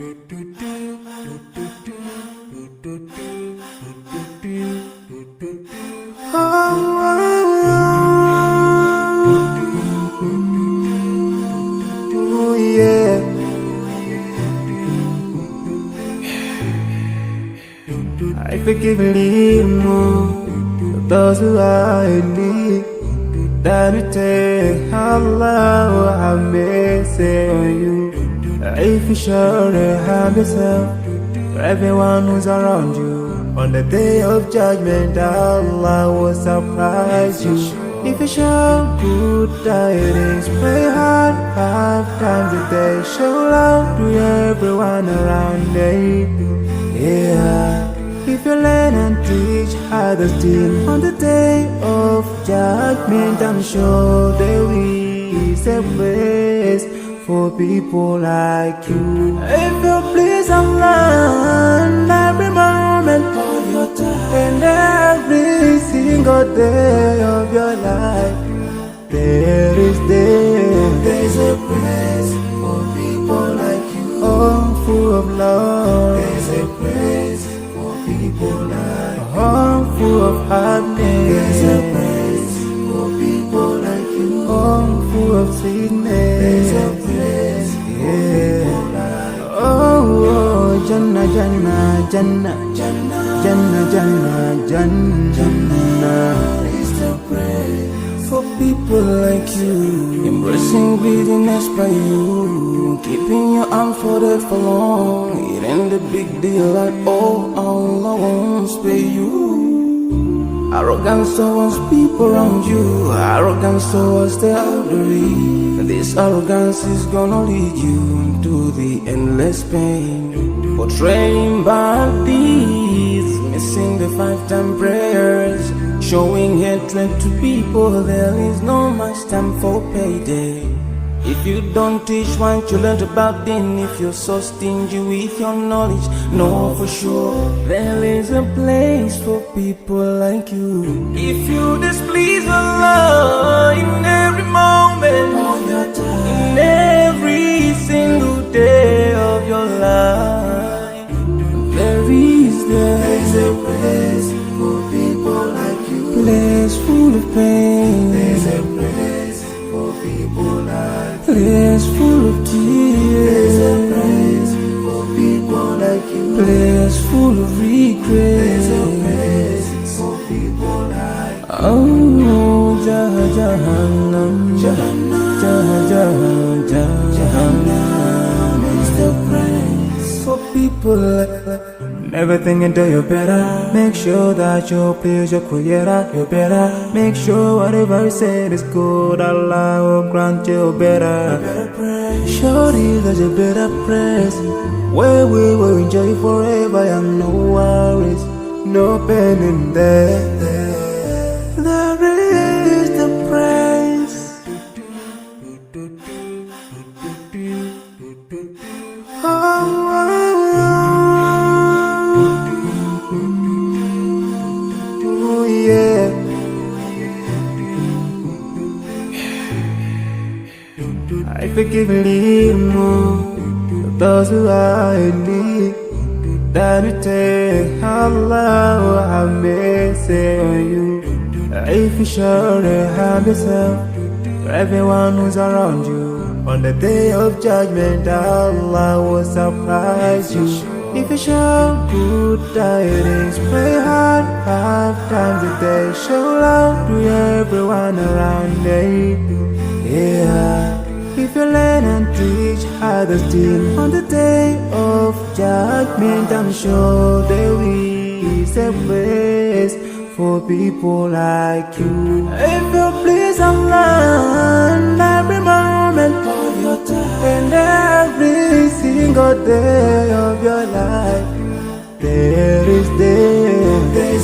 Oh, yeah. I forgive a little more those who are in need. That you take Allah have mercy on you. If you surely have yourself, to everyone who's around you. On the day of judgment, Allah will surprise you. If you show good tidings, pray hard 5 times a day. Show love to everyone around you. Yeah. If you learn and teach others still, on the day of judgment, I'm sure there is a place for people like you. If you please Allah, every moment of your time and every single day of your life, there's a place for people like you. Oh, full of love. There's a place for people like you. Oh, full of happiness. There's a place for people like you. Oh, full of sweetness. There's a place for people like you. Oh, Jannah, Jannah, Jannah, Jannah, Jannah, Jannah, Jannah. It's the place for people like you. Embracing greediness by you, keeping your arms folded for long. It ain't a big deal at all. Allah won't spare you. Arrogance towards people around you, arrogance towards the elderly. This arrogance is gonna lead you to the endless pain. Portraying bad deeds, missing the 5-time prayers, showing hatred to people. There is no much time for payday. If you don't teach what you learned about then, if you're so stingy with your knowledge, know for sure there is a place for people like you. If you displease Allah in every moment of your time, in every single day of your life, there's a place for people like you. Place full of pain. There's a place for people like you. Place full of tears. There's a place for people like you. Place full of regret. There's a place for people like you. Oh, Jahannam, Jahannam, Jahannam is the place for people like that. Never think until you're better. Make sure that you please your creator. You're better. Make sure whatever you said is good. Allah will grant you better. Surely there's a better place where we will enjoy forever and no worries, no pain in there. There is the praise. Oh, yeah. I forgive a little more those who are in need. That you take Allah have mercy on you. If you surely have yourself, to everyone who's around you. On the day of judgment, Allah will surprise you. If you show good tidings, pray hard 5 times a day. Show love to everyone around you. Yeah. If you learn and teach others still, on the day of judgment, I'm sure there is a place for people like you. If you please Allah, every moment of your time and every single day of your life, there's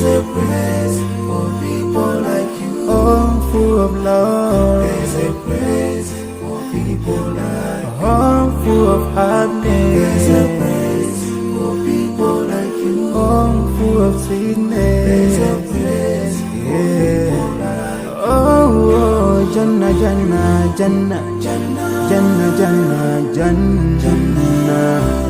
a place for people like you. Oh, full of love. There's a place for people like you. Oh, full of happiness. There's a place for people like you. Oh, full of sweetness. There's a place for people like you. Oh, Jannah, Jannah, Jannah, Jannah, Jannah, Jannah, Jannah, Jannah.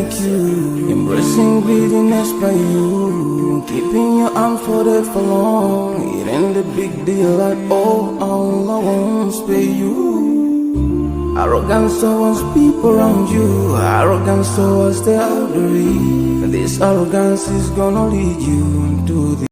like you, embracing greediness by you, keeping your arms folded for long. It ain't a big deal at all I won't spare you. Arrogance towards people around you, arrogance towards the elderly. This arrogance is gonna lead you into the